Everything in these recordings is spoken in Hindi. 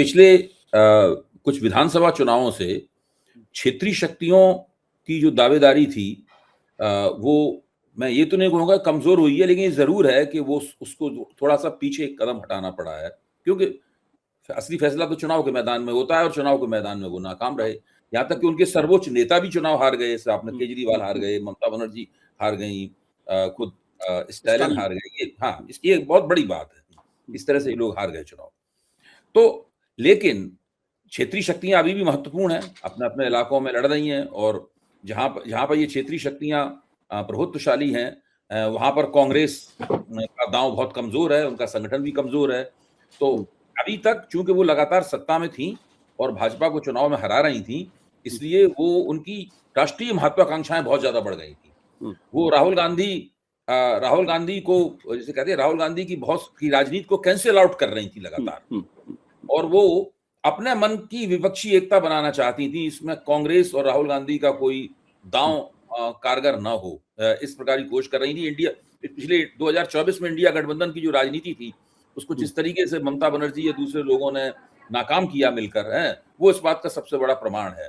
पिछले कुछ विधानसभा चुनावों से क्षेत्रीय शक्तियों की जो दावेदारी थी वो मैं ये तो नहीं कहूँगा कमज़ोर हुई है, लेकिन ये ज़रूर है कि वो उसको थोड़ा-सा पीछे एक कदम हटाना पड़ा है। क्योंकि असली फैसला तो चुनाव के मैदान में होता है और चुनाव के मैदान में वो नाकाम रहे। यहाँ तक कि उनके सर्वोच्च नेता भी चुनाव हार गए, जैसे आपने केजरीवाल हार गए, ममता बनर्जी हार गईं, खुद स्टालिन स्टालिन। हार गए। ये हाँ, ये एक बहुत बड़ी बात है। इस तरह से ये लोग हार गए चुनाव। तो लेकिन क्षेत्रीय शक्तियाँ अभी भी महत्वपूर्ण हैं, अपने-अपने इलाकों में लड़ रही हैं और जहाँ पर ये क्षेत्रीय शक्तियाँ प्रभुत्वशाली हैं वहाँ पर कांग्रेस का दाँव बहुत कमज़ोर है, उनका संगठन भी कमज़ोर है। तो अभी तक चूँकि वो लगातार सत्ता में थीं और भाजपा को चुनाव में हरा रही थीं, इसलिए वो उनकी राष्ट्रीय महत्वाकांक्षाएँ बहुत ज़्यादा बढ़ गई थीं। वो राहुल गांधी को जिसे कहते हैं राहुल गांधी की राजनीति को कैंसल आउट कर रही थी लगातार और वो अपने मन की विपक्षी एकता बनाना चाहती थी, इसमें कांग्रेस और राहुल गांधी का कोई दांव कारगर ना हो, इस प्रकार की कोशिश कर रही थी। इंडिया पिछले 2024 में इंडिया गठबंधन की जो राजनीति थी उसको जिस तरीके से ममता बनर्जी या दूसरे लोगों ने नाकाम किया मिलकर है, वो इस बात का सबसे बड़ा प्रमाण है।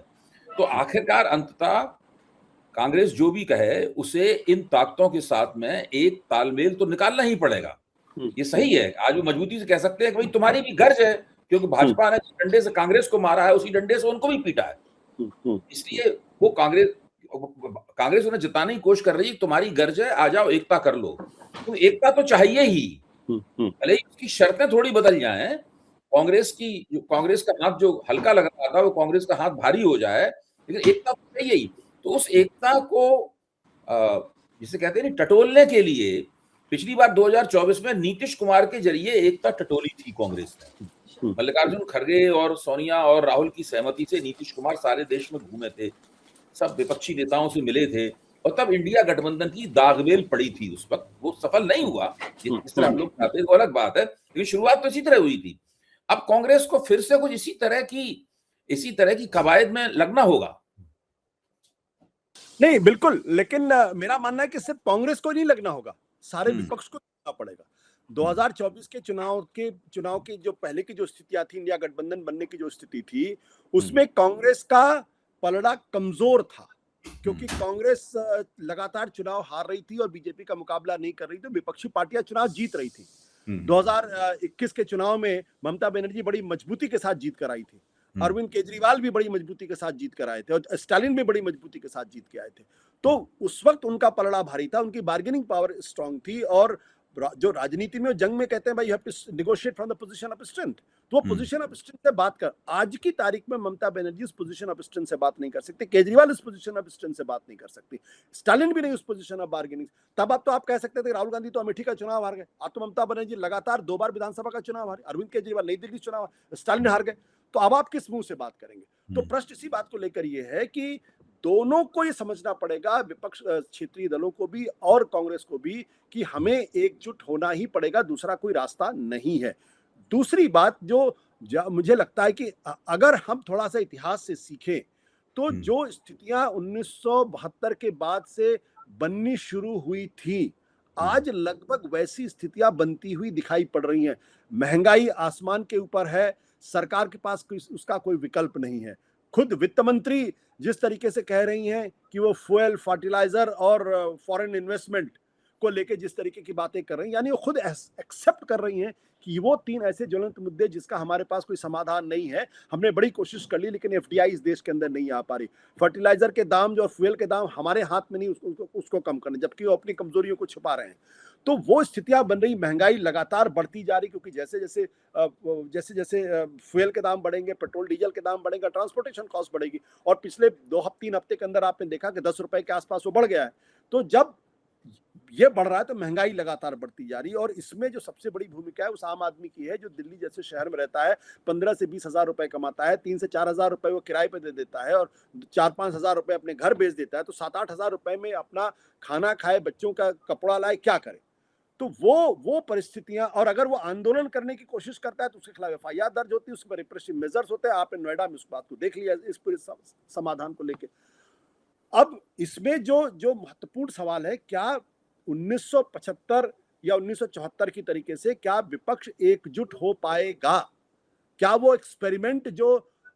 तो आखिरकार अंततः कांग्रेस जो भी कहे उसे इन ताकतों के साथ में एक तालमेल तो निकालना ही पड़ेगा। ये सही है, आज वो मजबूती से कह सकते हैं कि भाई तुम्हारी भी गर्ज है, क्योंकि भाजपा ने जिस डंडे से कांग्रेस को मारा है उसी डंडे से उनको भी पीटा है। इसलिए वो कांग्रेस उन्हें जिताने की कोशिश कर रही है, तुम्हारी गर्ज है, आ जाओ एकता कर लो। तो एकता तो चाहिए ही, भले ही उसकी शर्तें थोड़ी बदल जाएं। कांग्रेस का हाथ जो हल्का लग रहा था वो कांग्रेस का हाथ भारी हो जाए, लेकिन एकता तो चाहिए ही। तो उस एकता को जिसे कहते हैं ना टटोलने के लिए पिछली बार 2024 में नीतीश कुमार के जरिए एकता टटोली थी कांग्रेस ने। मल्लिकार्जुन खड़गे और सोनिया और राहुल की सहमति से नीतीश कुमार सारे देश में घूमे थे, सब विपक्षी नेताओं से मिले थे और तब इंडिया गठबंधन की दागवेल पड़ी थी। उस वक्त वो सफल नहीं हुआ, जिस तरह हम लोग चाहते हैं वो अलग बात है, लेकिन शुरुआत तो इसी तरह हुई थी। अब कांग्रेस को फिर से कुछ इसी तरह की कवायद में लगना होगा। नहीं, बिल्कुल, लेकिन मेरा मानना है कि सिर्फ कांग्रेस को नहीं लगना होगा, सारे विपक्ष को लगना पड़ेगा। 2024 के चुनाव की जो पहले की जो स्थितियां थी, इंडिया गठबंधन बनने की जो स्थिति थी, उसमें कांग्रेस का पलड़ा कमजोर था, क्योंकि कांग्रेस लगातार चुनाव हार रही थी और बीजेपी का मुकाबला नहीं कर रही थी, विपक्षी पार्टियां चुनाव जीत रही थी। 2021 के चुनाव में ममता बनर्जी बड़ी मजबूती के साथ जीत कर आई थी, अरविंद केजरीवाल भी बड़ी मजबूती के साथ जीत कर आए थे और स्टालिन भी बड़ी मजबूती के साथ जीत के आए थे। तो उस वक्त उनका पलड़ा भारी था, उनकी बार्गेनिंग पावर स्ट्रांग थी और जो राजनीति में जंग में कहते हैं भाई you have to negotiate from the position of strength, तो वो पोजीशन ऑफ स्ट्रेंथ से बात कर। आज की तारीख में ममता बनर्जी उस पोजीशन ऑफ स्ट्रेंथ से बात नहीं कर सकती, केजरीवाल उस पोजीशन ऑफ स्ट्रेंथ से बात नहीं कर सकती, स्टालिन भी नहीं उस पोजीशन ऑफ बार्गेनिंग। तब अब तो आप कह सकते थे राहुल गांधी तो अमेठी का चुनाव हार गए, अब तो ममता बनर्जी लगातार 2 बार विधानसभा का चुनाव हारे, अरविंद केजरीवाल नई दिल्ली चुनाव, स्टालिन हार गए, तो अब आप किस मुंह से बात करेंगे? तो प्रश्न इसी बात को लेकर ये है कि दोनों को ये समझना पड़ेगा, विपक्ष क्षेत्रीय दलों को भी और कांग्रेस को भी, कि हमें एकजुट होना ही पड़ेगा, दूसरा कोई रास्ता नहीं है। दूसरी बात जो मुझे लगता है कि अगर हम थोड़ा सा इतिहास से सीखें तो जो स्थितियां 1972 के बाद से बननी शुरू हुई थी, आज लगभग वैसी स्थितियां बनती हुई दिखाई पड़ रही हैं। महंगाई आसमान के ऊपर है, सरकार के पास उसका कोई विकल्प नहीं है। खुद वित्त मंत्री जिस तरीके से कह रही हैं कि वो फ्यूल, फर्टिलाइजर और फॉरेन इन्वेस्टमेंट को लेके जिस तरीके की बातें कर रही हैं, यानी वो खुद एक्सेप्ट कर रही हैं कि वो 3 ऐसे ज्वलंत मुद्दे जिसका हमारे पास कोई समाधान नहीं है। हमने बड़ी कोशिश कर ली लेकिन एफडीआई इस देश के अंदर नहीं आ पा रही। फर्टिलाइजर के दाम जो फ्यूल के दाम हमारे हाथ में नहीं उसको कम करने, जबकि वो अपनी कमजोरियों को छुपा रहे हैं। तो वो स्थितियां बन रही, महंगाई लगातार बढ़ती जा रही, क्योंकि जैसे जैसे फ्यूल के दाम बढ़ेंगे, पेट्रोल डीजल के दाम बढ़ेंगे, ट्रांसपोर्टेशन कॉस्ट बढ़ेगी। और पिछले 2-3 हफ्ते के अंदर आपने देखा कि 10 रुपए के आसपास वो बढ़ गया है। तो जब ये बढ़ रहा है तो महंगाई लगातार बढ़ती जा रही है, और इसमें जो सबसे बड़ी भूमिका है उस आम आदमी की है जो दिल्ली जैसे शहर में रहता है, 15 से 20 हजार रुपए कमाता है, 3 से 4 हजार रुपए वो किराए पे दे देता है और 4-5 हजार रुपए अपने घर भेज देता है, तो 7-8 हजार रुपए में अपना खाना खाए, बच्चों का कपड़ा लाए, क्या करे? तो वो परिस्थितियां, और अगर वो आंदोलन करने की कोशिश करता है तो उसके खिलाफ एफआईआर दर्ज होती है, उस पर रिप्रेसिव मेजर्स होते हैं। आपने नोएडा में उस बात को देख लिया, इस पूरे समाधान को लेकर। अब इसमें जो महत्वपूर्ण सवाल है, क्या 1975 या 1974 की तरीके से क्या विपक्ष एकजुट हो पाएगा? क्या वो एक्सपेरिमेंट जो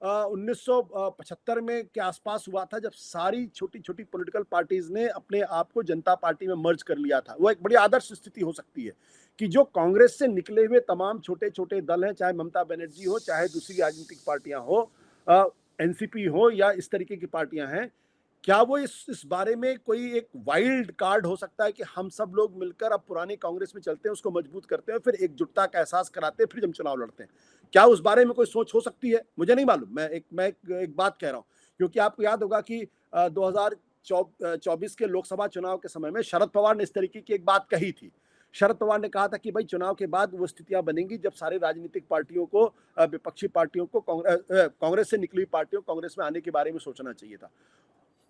1975 में के आसपास हुआ था, जब सारी छोटी छोटी पॉलिटिकल पार्टीज ने अपने आप को जनता पार्टी में मर्ज कर लिया था, वो एक बड़ी आदर्श स्थिति हो सकती है कि जो कांग्रेस से निकले हुए तमाम छोटे छोटे दल हैं, चाहे ममता बनर्जी हो, चाहे दूसरी राजनीतिक पार्टियां हो, एनसीपी हो या इस तरीके की पार्टियां हैं, क्या वो इस बारे में कोई एक वाइल्ड कार्ड हो सकता है कि हम सब लोग मिलकर अब पुरानी कांग्रेस में चलते हैं, उसको मजबूत करते हैं, फिर एकजुटता का एहसास कराते हैं, फिर हम चुनाव लड़ते हैं? क्या उस बारे में कोई सोच हो सकती है? मुझे नहीं मालूम, मैं एक बात कह रहा हूँ, क्योंकि आपको याद होगा कि 2024 के लोकसभा चुनाव के समय में शरद पवार ने इस तरीके की एक बात कही थी। शरद पवार ने कहा था कि भाई चुनाव के बाद वो स्थितियां बनेंगी जब सारे राजनीतिक पार्टियों को, विपक्षी पार्टियों को, कांग्रेस से निकली पार्टियों को कांग्रेस में आने के बारे में सोचना चाहिए था।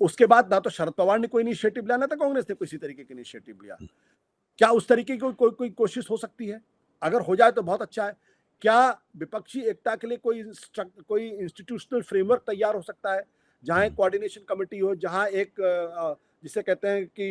उसके बाद ना तो शरद पवार ने कोई इनिशिएटिव लिया, ना तो कांग्रेस ने किसी तरीके का इनिशिएटिव लिया। क्या उस तरीके की कोई कोशिश हो सकती है? अगर हो जाए तो बहुत अच्छा है। क्या विपक्षी एकता के लिए कोई इंस्टीट्यूशनल फ्रेमवर्क तैयार हो सकता है, जहां एक कोऑर्डिनेशन कमेटी हो, जहां एक जिसे कहते हैं कि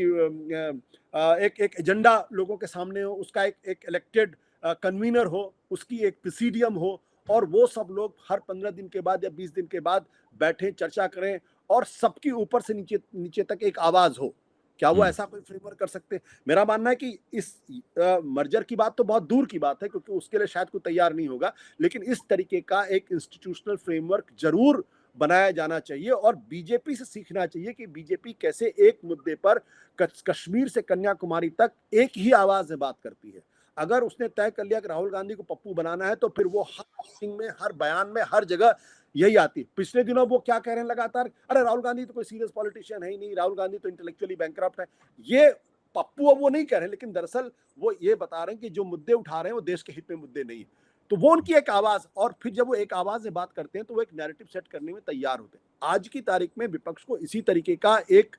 एक एजेंडा लोगों के सामने हो, उसका एक इलेक्टेड कन्वीनर हो, उसकी एक प्रेसिडियम हो, और वो सब लोग हर 15 दिन के बाद या 20 दिन के बाद बैठे, चर्चा करें, और सबकी ऊपर से नीचे नीचे तक एक आवाज हो? क्या वो ऐसा कोई फ्रेमवर्क कर सकते हैं? मेरा मानना है कि इस मर्जर की बात तो बहुत दूर की बात है, क्योंकि उसके लिए शायद कोई तैयार नहीं होगा, लेकिन इस तरीके का एक इंस्टीट्यूशनल फ्रेमवर्क जरूर बनाया जाना चाहिए, और बीजेपी से सीखना चाहिए कि बीजेपी कैसे एक मुद्दे पर कश्मीर से कन्याकुमारी तक एक ही आवाज में बात करती है। अगर उसने तय कर लिया कि राहुल गांधी को पप्पू बनाना है, तो फिर वो हर मीटिंग में, हर बयान में, हर जगह यही आती है। पिछले दिनों वो क्या कह रहे हैं लगातार, अरे राहुल गांधी तो कोई सीरियस पॉलिटिशियन है ही नहीं, राहुल गांधी तो इंटेलेक्चुअली बैंकरप्ट है। ये पप्पू अब वो नहीं कह रहे, लेकिन दरअसल वो ये बता रहे हैं कि जो मुद्दे उठा रहे हैं वो देश के हित में मुद्दे नहीं है। तो वो उनकी एक आवाज, और फिर जब वो एक आवाज में बात करते हैं तो वो एक नैरेटिव सेट करने में तैयार होते हैं। आज की तारीख में विपक्ष को इसी तरीके का एक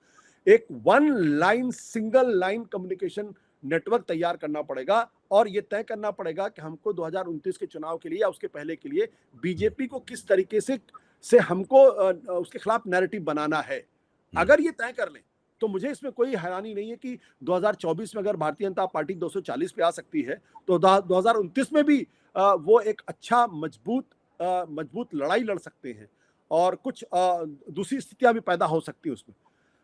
एक one line, single line communication network तैयार करना पड़ेगा, और ये तय करना पड़ेगा कि हमको 2029 के चुनाव के लिए या उसके पहले के लिए बीजेपी को किस तरीके से हमको उसके खिलाफ नैरेटिव बनाना है। अगर ये तय कर लें तो मुझे इसमें कोई हैरानी नहीं है कि 2024 में अगर भारतीय जनता पार्टी 240 पे आ सकती है, तो 2029 में भी वो एक अच्छा मजबूत लड़ाई लड़ सकते हैं, और कुछ दूसरी स्थितियां भी पैदा हो सकती है उसमें।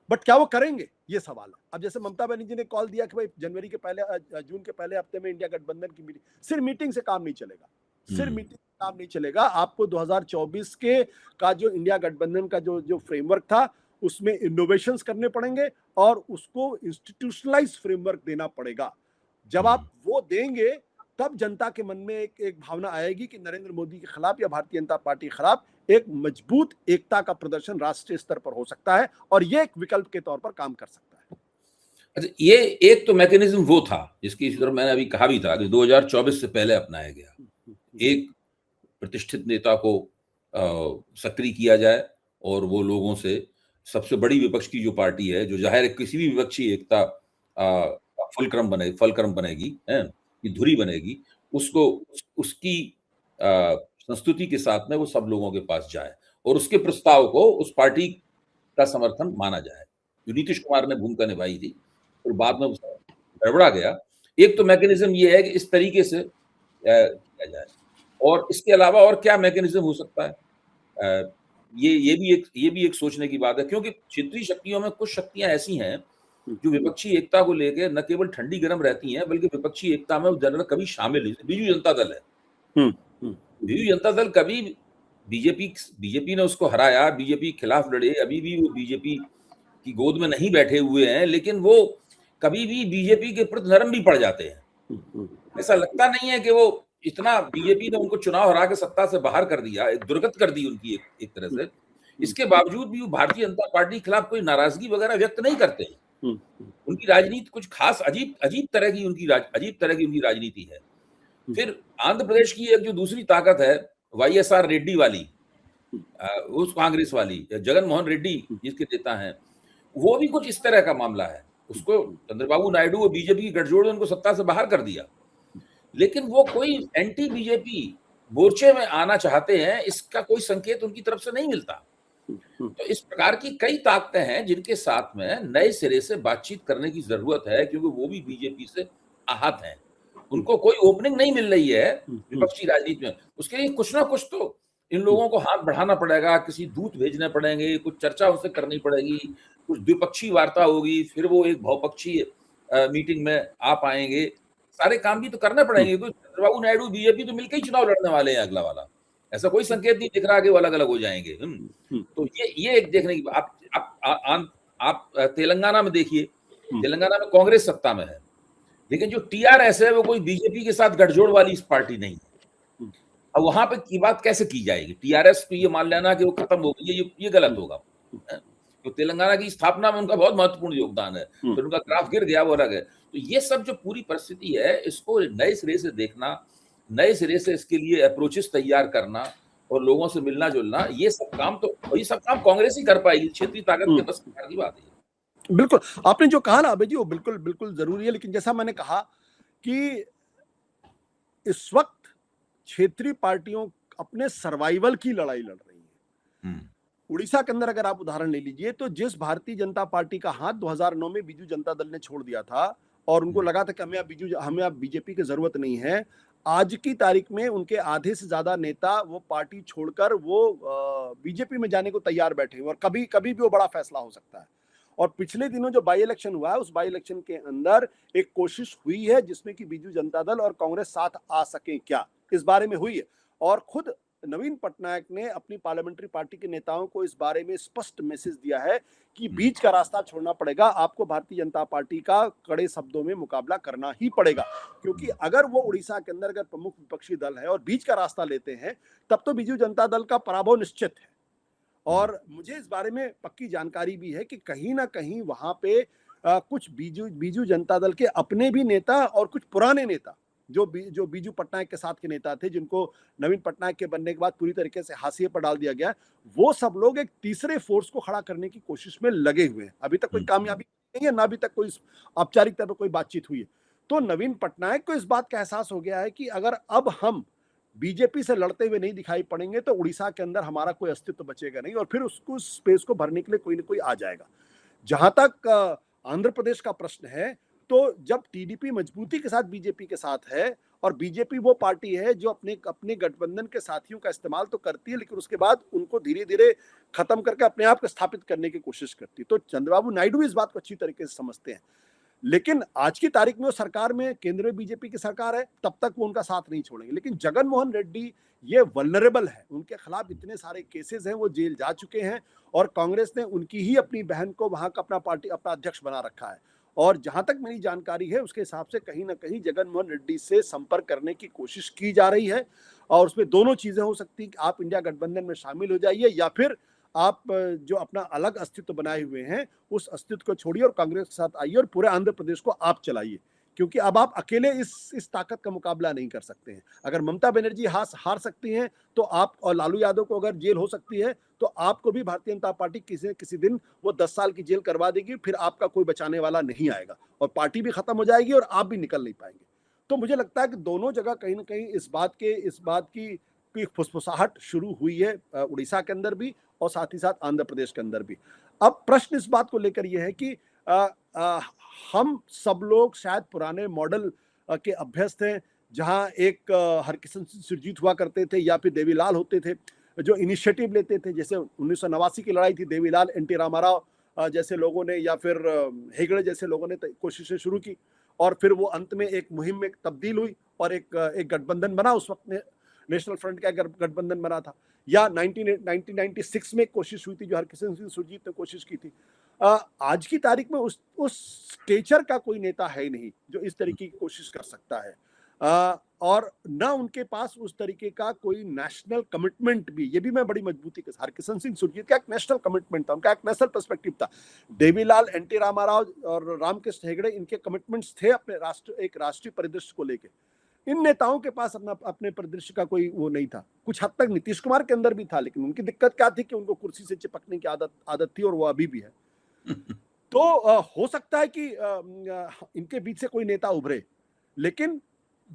बट क्या वो करेंगे, ये सवाल है। अब जैसे ममता बनर्जी ने कॉल दिया कि भाई जनवरी के पहले, जून के पहले हफ्ते में इंडिया गठबंधन की मीटिंग, सिर्फ मीटिंग से काम नहीं चलेगा, सिर्फ मीटिंग से काम नहीं चलेगा। आपको 2024 के का जो इंडिया गठबंधन का जो फ्रेमवर्क था, उसमें इनोवेशंस करने पड़ेंगे, और उसको इंस्टीट्यूशनलाइज फ्रेमवर्क देना पड़ेगा। जब आप वो देंगे, तब जनता के मन में एक भावना आएगी कि नरेंद्र मोदी के खिलाफ या भारतीय जनता पार्टी के खिलाफ एक मजबूत एकता का प्रदर्शन राष्ट्रीय स्तर पर हो सकता है, और ये एक विकल्प के तौर पर काम कर सकता है। अच्छा, ये एक तो मैकेनिज्म वो था जिसकी इसी तरह मैंने अभी कहा भी था कि 2024 से पहले अपनाया गया। एक प्रतिष्ठित नेता को सक्रिय किया जाए, और वो लोगों से, सबसे बड़ी विपक्ष की जो पार्टी है, जो जाहिर है किसी भी विपक्षी एकता फलक्रम बनेगी, है कि धुरी बनेगी, उसको उसकी संस्तुति के साथ में वो सब लोगों के पास जाए, और उसके प्रस्ताव को उस पार्टी का समर्थन माना जाए। जो नीतीश कुमार ने भूमिका निभाई थी, और बाद में गड़बड़ा गया। एक तो मैकेनिज्म ये है कि इस तरीके से किया जाए, और इसके अलावा और क्या मैकेनिज्म हो सकता है, ये भी एक सोचने की बात है, क्योंकि क्षेत्रीय शक्तियों में कुछ शक्तियां ऐसी हैं जो विपक्षी एकता को लेके न केवल ठंडी गर्म रहती हैं, बल्कि विपक्षी एकता में जनरल कभी शामिल नहीं। बीजू जनता दल है, बीजू जनता दल कभी बीजेपी ने उसको हराया, बीजेपी के खिलाफ लड़े, अभी भी वो बीजेपी की गोद में नहीं बैठे हुए हैं, लेकिन वो कभी भी बीजेपी के प्रति नरम भी पड़ जाते हैं। ऐसा लगता नहीं है कि वो इतना, बीजेपी ने उनको चुनाव हरा के सत्ता से बाहर कर दिया, एक दुर्गत कर दी उनकी एक तरह से। इसके बावजूद भी वो भारतीय जनता पार्टी के खिलाफ कोई नाराजगी वगैरह व्यक्त नहीं करते हैं। उनकी राजनीति कुछ खास अजीब तरह की उनकी राजनीति है। फिर आंध्र प्रदेश की एक जो दूसरी ताकत है, वाईएसआर रेड्डी वाली, उस कांग्रेस वाली, जगन मोहन रेड्डी जिसके नेता हैं, वो भी कुछ इस तरह का मामला है। उसको चंद्रबाबू नायडू और बीजेपी की गठजोड़ ने उनको सत्ता से बाहर कर दिया, लेकिन वो कोई एंटी बीजेपी मोर्चे में आना चाहते हैं, इसका कोई संकेत उनकी तरफ से नहीं मिलता। तो इस प्रकार की कई ताकतें हैं जिनके साथ में नए सिरे से बातचीत करने की जरूरत है, क्योंकि वो भी बीजेपी से आहत हैं। उनको कोई ओपनिंग नहीं मिल रही है हम्म, विपक्षी राजनीति में, उसके लिए कुछ ना कुछ तो इन लोगों को हाथ बढ़ाना पड़ेगा, किसी दूत भेजने पड़ेंगे, कुछ चर्चा उनसे करनी पड़ेगी, कुछ द्विपक्षीय वार्ता होगी, फिर वो एक बहुपक्षीय मीटिंग में आ पाएंगे। सारे काम भी तो करने पड़ेंगे, तो चंद्रबाबू नायडू बीजेपी तो मिलकर ही चुनाव लड़ने वाले हैं अगला वाला। ऐसा कोई संकेत नहीं दिख रहा कि वो अलग अलग हो जाएंगे। तो ये एक देखने की आप तेलंगाना में देखिए, तेलंगाना में कांग्रेस सत्ता में है, लेकिन जो टीआरएस है वो कोई बीजेपी के साथ गठजोड़ वाली इस पार्टी नहीं है। अब वहां पे की बात कैसे की जाएगी? टीआरएस को ये मान लेना कि वो खत्म हो गई है, ये गलत होगा। तो तेलंगाना की स्थापना में उनका बहुत महत्वपूर्ण योगदान है, फिर उनका ग्राफ गिर गया वो अलग है। तो ये सब जो पूरी परिस्थिति है, इसको नए सिरे से देखना, नए सिरे से इसके लिए अप्रोचेस तैयार करना और लोगों से मिलना जुलना, ये सब काम कांग्रेस ही कर पाएगी। क्षेत्रीय ताकत के बस की बात है। बिल्कुल, आपने जो कहा ना अभय जी, वो बिल्कुल बिल्कुल जरूरी है। लेकिन जैसा मैंने कहा कि इस वक्त क्षेत्रीय पार्टियों अपने सर्वाइवल की लड़ाई लड़ रही है। उड़ीसा के अंदर अगर आप उदाहरण ले लीजिए, तो जिस भारतीय जनता पार्टी का हाथ 2009 में बीजू जनता दल ने छोड़ दिया था और उनको लगा था कि हमें अब बीजेपी की जरूरत नहीं है, आज की तारीख में उनके आधे से ज्यादा नेता वो पार्टी छोड़कर वो बीजेपी में जाने को तैयार बैठे हैं और कभी कभी भी वो बड़ा फैसला हो सकता है। और पिछले दिनों जो बाई इलेक्शन हुआ है, उस बाई इलेक्शन के अंदर एक कोशिश हुई है जिसमें कि बीजू जनता दल और कांग्रेस साथ आ सके क्या, इस बारे में हुई है। और खुद नवीन पटनायक ने अपनी पार्लियामेंट्री पार्टी के नेताओं को इस बारे में स्पष्ट मैसेज दिया है कि बीच का रास्ता छोड़ना पड़ेगा, आपको भारतीय जनता पार्टी का कड़े शब्दों में मुकाबला करना ही पड़ेगा। क्योंकि अगर वो उड़ीसा के अंदर अगर प्रमुख विपक्षी दल है और बीच का रास्ता लेते हैं, तब तो बीजू जनता दल का पराभव निश्चित है। और मुझे इस बारे में पक्की जानकारी भी है कि कहीं ना कहीं वहां पे कुछ बीजू जनता दल के अपने भी नेता और कुछ पुराने नेता जो बीजू पटनायक के साथ के नेता थे, जिनको नवीन पटनायक के बनने के बाद पूरी तरीके से हाशिए पर डाल दिया गया, वो सब लोग एक तीसरे फोर्स को खड़ा करने की कोशिश में लगे हुए हैं। अभी तक कोई कामयाबी नहीं है, ना अभी तक कोई औपचारिक तौर पर कोई बातचीत हुई है। तो नवीन पटनायक को इस बात का एहसास हो गया है कि अगर अब हम बीजेपी से लड़ते हुए नहीं दिखाई पड़ेंगे तो उड़ीसा के अंदर हमारा कोई अस्तित्व बचेगा नहीं और फिर उसको स्पेस को भरने के लिए कोई ना कोई आ जाएगा। जहां तक आंध्र प्रदेश का प्रश्न है, तो जब टीडीपी मजबूती के साथ बीजेपी के साथ है और बीजेपी वो पार्टी है जो अपने गठबंधन के साथियों का इस्तेमाल तो करती है, लेकिन उसके बाद उनको धीरे धीरे खत्म करके अपने आप को स्थापित करने की कोशिश करती है। तो चंद्रबाबू नायडू भी इस बात को अच्छी तरीके से समझते हैं। लेकिन आज की तारीख में वो सरकार में, केंद्र में बीजेपी की सरकार है, तब तक वो उनका साथ नहीं छोड़ेंगे। लेकिन जगन मोहन रेड्डी ये वल्नरेबल है, उनके खिलाफ इतने सारे केसेस हैं, वो जेल जा चुके हैं और कांग्रेस ने उनकी ही अपनी बहन को वहां का अपना अध्यक्ष बना रखा है। और जहां तक मेरी जानकारी है, उसके हिसाब से कहीं ना कहीं जगन मोहन रेड्डी से संपर्क करने की कोशिश की जा रही है। और उसमें दोनों चीजें हो सकती हैं कि आप इंडिया गठबंधन में शामिल हो जाइए या फिर आप जो अपना अलग अस्तित्व बनाए हुए हैं उस अस्तित्व को छोड़िए और कांग्रेस के साथ आइए और पूरे आंध्र प्रदेश को आप चलाइए। क्योंकि अब आप अकेले इस ताकत का मुकाबला नहीं कर सकते हैं। अगर ममता बनर्जी हार सकती हैं तो आप, और लालू यादव को अगर जेल हो सकती है तो आपको भी भारतीय जनता पार्टी किसी दिन वो 10 साल की जेल करवा देगी, फिर आपका कोई बचाने वाला नहीं आएगा और पार्टी भी खत्म हो जाएगी और आप भी निकल नहीं पाएंगे। तो मुझे लगता है कि दोनों जगह कहीं ना कहीं इस बात की फुसफुसाहट शुरू हुई है, उड़ीसा के अंदर भी और साथ ही साथ आंध्र प्रदेश के अंदर भी। अब प्रश्न इस बात को लेकर यह है कि हम सब लोग शायद पुराने मॉडल के अभ्यस्त हैं, जहां एक हरकिशन सिंह सुरजीत हुआ करते थे या फिर देवीलाल होते थे जो इनिशिएटिव लेते थे। जैसे 1989 की लड़ाई थी, देवीलाल, एनटी रामाराव जैसे लोगों ने या फिर हेगड़े जैसे लोगों ने कोशिशें शुरू की और फिर वो अंत में एक मुहिम में तब्दील हुई और एक गठबंधन बना। उस वक्त में नेशनल फ्रंट का गठबंधन बना था। या 1996 में कोशिश हुई थी जो हरकिशन सिंह सुरजीत ने कोशिश की थी। आज की तारीख में उस स्टेचर का कोई नेता है ही नहीं जो इस तरीके की कोशिश कर सकता है, और ना उनके पास उस तरीके का कोई नेशनल कमिटमेंट भी। ये भी मैं बड़ी मजबूती के साथ, हरकिशन सिंह सुरजीत का एक नेशनल कमिटमेंट था, उनका एक नेशनल पर्सपेक्टिव था। देवीलाल, एनटी रामाराव और रामकृष्ण हेगड़े, इनके कमिटमेंट्स थे अपने एक राष्ट्रीय परिदृश्य को लेकर। इन नेताओं के पास अपने परिदृश्य का कोई वो नहीं था। कुछ हद तक नीतीश कुमार के अंदर भी था, लेकिन उनकी दिक्कत क्या थी कि उनको कुर्सी से चिपकने की आदत थी और वो अभी भी है। तो हो सकता है कि इनके बीच से कोई नेता उभरे, लेकिन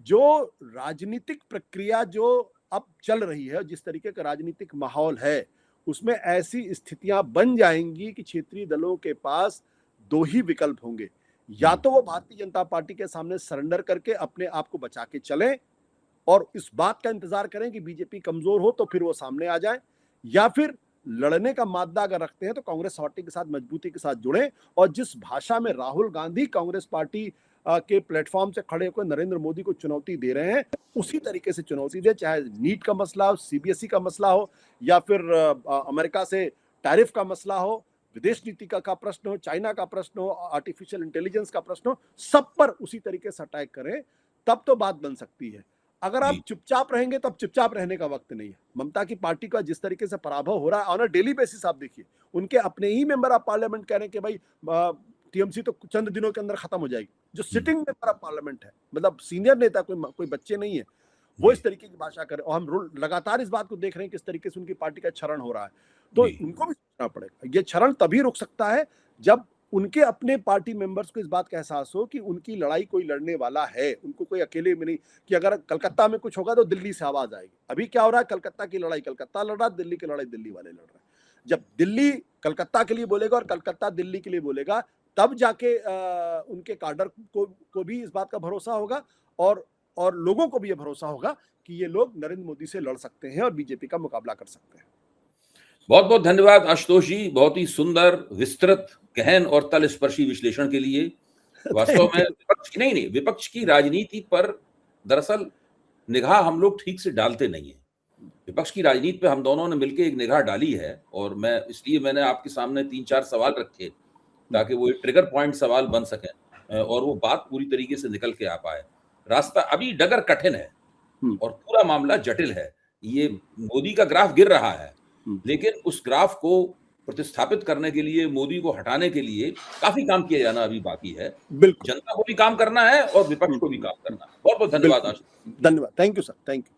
जो राजनीतिक प्रक्रिया जो अब चल रही है, जिस तरीके का राजनीतिक माहौल है, उसमें ऐसी स्थितियां बन जाएंगी कि क्षेत्रीय दलों के पास दो ही विकल्प होंगे। या तो वो भारतीय जनता पार्टी के सामने सरेंडर करके अपने आप को बचा के चलें और इस बात का इंतजार करें कि बीजेपी कमजोर हो तो फिर वो सामने आ जाए, या फिर लड़ने का मादा अगर रखते हैं तो कांग्रेस पार्टी के साथ मजबूती के साथ जुड़े और जिस भाषा में राहुल गांधी कांग्रेस पार्टी के प्लेटफॉर्म से खड़े होकर नरेंद्र मोदी को चुनौती दे रहे हैं उसी तरीके से चुनौती दे, चाहे नीट का मसला हो, सीबीएसई का मसला हो, या फिर अमेरिका से टैरिफ का मसला हो, विदेश नीति का प्रश्न हो, चाइना का प्रश्न हो, आर्टिफिशियल इंटेलिजेंस का प्रश्न हो, सब पर उसी तरीके से अटैक करें, तब तो बात बन सकती है। अगर आप चुपचाप रहेंगे तब चुपचाप रहने का वक्त नहीं है। ममता की पार्टी का जिस तरीके से पराभव हो रहा है ऑन अ डेली बेसिस, आप देखिए उनके अपने ही मेंबर ऑफ पार्लियामेंट कह रहे हैं कि भाई टीएमसी तो चंद दिनों के अंदर खत्म हो जाएगी। जो सिटिंग मेंबर ऑफ पार्लियामेंट है, मतलब सीनियर नेता, कोई बच्चे नहीं है, वो इस तरीके की भाषा करे और हम लगातार इस बात को देख रहे हैं किस तरीके से उनकी पार्टी का क्षरण हो रहा है। तो उनको भी सोचना पड़ेगा। ये क्षरण तभी रुक सकता है जब उनके अपने पार्टी मेंबर्स को इस बात का एहसास हो कि उनकी लड़ाई कोई लड़ने वाला है, उनको कोई अकेले में नहीं, कि अगर कलकत्ता में कुछ होगा तो दिल्ली से आवाज आएगी। अभी क्या हो रहा है, कलकत्ता की लड़ाई कलकत्ता लड़ रहा है, दिल्ली की लड़ाई दिल्ली वाले लड़ रहे हैं। जब दिल्ली कलकत्ता के लिए बोलेगा और कलकत्ता दिल्ली के लिए बोलेगा, तब जाके उनके काडर को भी इस बात का भरोसा होगा और लोगों को भी ये भरोसा होगा कि ये लोग नरेंद्र मोदी से लड़ सकते हैं और बीजेपी का मुकाबला कर सकते हैं। बहुत बहुत धन्यवाद आशुतोष जी, बहुत ही सुंदर, विस्तृत, गहन और तलस्पर्शी विश्लेषण के लिए। वास्तव में विपक्ष की राजनीति पर दरअसल निगाह हम लोग ठीक से डालते नहीं है। विपक्ष की राजनीति पे हम दोनों ने मिलकर एक निगाह डाली है और मैंने आपके सामने 3-4 सवाल रखे ताकि वो एक ट्रिगर पॉइंट सवाल बन सके और वो बात पूरी तरीके से निकल के आ पाए। रास्ता अभी डगर कठिन है और पूरा मामला जटिल है। ये मोदी का ग्राफ गिर रहा है, लेकिन उस ग्राफ को प्रतिस्थापित करने के लिए, मोदी को हटाने के लिए काफी काम किया जाना अभी बाकी है। जनता को भी काम करना है और विपक्ष को भी काम करना है। बहुत बहुत धन्यवाद। धन्यवाद। Thank you sir, thank you.